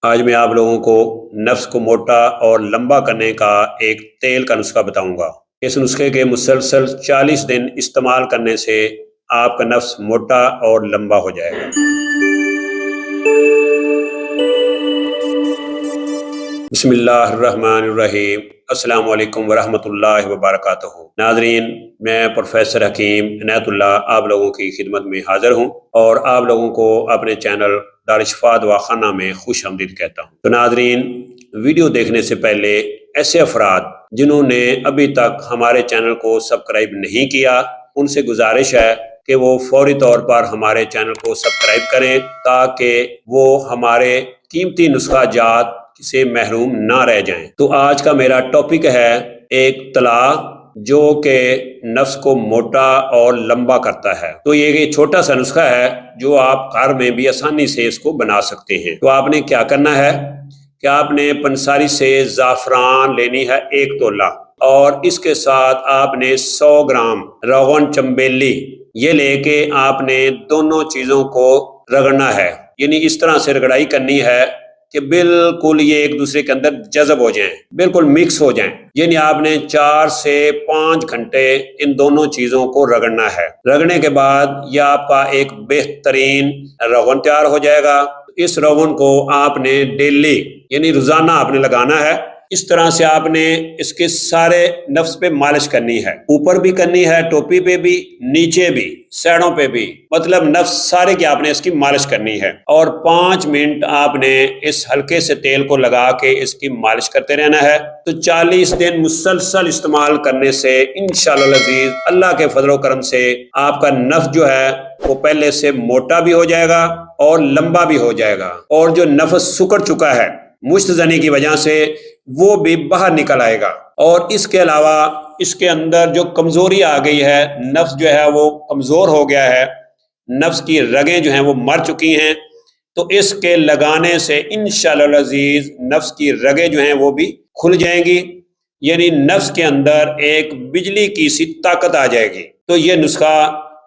آج میں آپ لوگوں کو نفس کو موٹا اور لمبا کرنے کا ایک تیل کا نسخہ بتاؤں گا۔ اس نسخے کے مسلسل 40 دن استعمال کرنے سے آپ کا نفس موٹا اور لمبا ہو جائے گا۔ بسم اللہ الرحمن الرحیم۔ السلام علیکم ورحمۃ اللہ وبرکاتہ۔ ناظرین، میں پروفیسر حکیم عنایت اللہ آپ لوگوں کی خدمت میں حاضر ہوں اور آپ لوگوں کو اپنے چینل دارالشفا دواخانہ میں خوش آمدید کہتا ہوں۔ تو ناظرین، ویڈیو دیکھنے سے پہلے ایسے افراد جنہوں نے ابھی تک ہمارے چینل کو سبسکرائب نہیں کیا، ان سے گزارش ہے کہ وہ فوری طور پر ہمارے چینل کو سبسکرائب کریں تاکہ وہ ہمارے قیمتی نسخہ جات سے محروم نہ رہ جائیں۔ تو آج کا میرا ٹاپک ہے ایک طلاء جو کہ نفس کو موٹا اور لمبا کرتا ہے۔ تو یہ چھوٹا سا نسخہ ہے جو آپ گھر میں بھی آسانی سے اس کو بنا سکتے ہیں۔ تو آپ نے کیا کرنا ہے کہ آپ نے پنساری سے زعفران لینی ہے 1 تولہ، اور اس کے ساتھ آپ نے 100 گرام روغن چنبیلی یہ لے کے آپ نے دونوں چیزوں کو رگڑنا ہے، یعنی اس طرح سے رگڑائی کرنی ہے کہ بالکل یہ ایک دوسرے کے اندر جذب ہو جائیں، بالکل مکس ہو جائیں۔ یعنی آپ نے 4 سے 5 گھنٹے ان دونوں چیزوں کو رگڑنا ہے۔ رگڑنے کے بعد یہ آپ کا ایک بہترین روغن تیار ہو جائے گا۔ اس روغن کو آپ نے ڈیلی یعنی روزانہ آپ نے لگانا ہے۔ اس طرح سے آپ نے اس کے سارے نفس پہ مالش کرنی ہے، اوپر بھی کرنی ہے، ٹوپی پہ بھی، نیچے بھی، سیڑوں پہ بھی، مطلب نفس سارے کی آپ نے اس کی مالش کرنی ہے، اور 5 منٹ آپ نے اس ہلکے سے تیل کو لگا کے اس کی مالش کرتے رہنا ہے۔ تو 40 دن مسلسل استعمال کرنے سے انشاءاللہ العزیز اللہ کے فضل و کرم سے آپ کا نفس جو ہے وہ پہلے سے موٹا بھی ہو جائے گا اور لمبا بھی ہو جائے گا، اور جو نفس سکڑ چکا ہے مشت زنی کی وجہ سے وہ بھی باہر نکل آئے گا۔ اور اس کے علاوہ اس کے اندر جو کمزوری آ گئی ہے، نفس جو ہے وہ کمزور ہو گیا ہے، نفس کی رگیں جو ہیں وہ مر چکی ہیں، تو اس کے لگانے سے انشاءاللہ العزیز نفس کی رگیں جو ہیں وہ بھی کھل جائیں گی، یعنی نفس کے اندر ایک بجلی کی سی طاقت آ جائے گی۔ تو یہ نسخہ،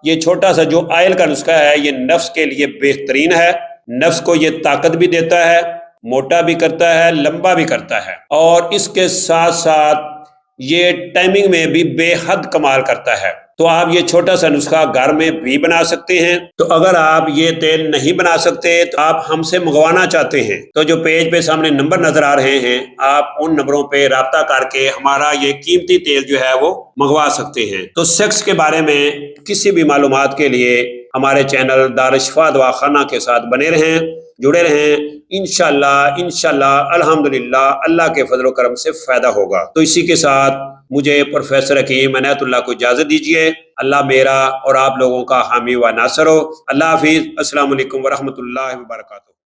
یہ چھوٹا سا جو آئل کا نسخہ ہے، یہ نفس کے لیے بہترین ہے۔ نفس کو یہ طاقت بھی دیتا ہے، موٹا بھی کرتا ہے، لمبا بھی کرتا ہے، اور اس کے ساتھ ساتھ یہ ٹائمنگ میں بھی بے حد کمال کرتا ہے۔ تو آپ یہ چھوٹا سا نسخہ گھر میں بھی بنا سکتے ہیں۔ تو اگر آپ یہ تیل نہیں بنا سکتے تو آپ ہم سے منگوانا چاہتے ہیں تو جو پیج پہ سامنے نمبر نظر آ رہے ہیں، آپ ان نمبروں پہ رابطہ کر کے ہمارا یہ قیمتی تیل جو ہے وہ منگوا سکتے ہیں۔ تو سیکس کے بارے میں کسی بھی معلومات کے لیے ہمارے چینل دارالشفا دواخانہ کے ساتھ بنے رہیں، جڑے رہیں۔ انشاءاللہ الحمدللہ اللہ کے فضل و کرم سے فائدہ ہوگا۔ تو اسی کے ساتھ مجھے پروفیسر حکیم عنایت اللہ کو اجازت دیجیے۔ اللہ میرا اور آپ لوگوں کا حامی و ناصر ہو۔ اللہ حافظ۔ السلام علیکم ورحمۃ اللہ وبرکاتہ۔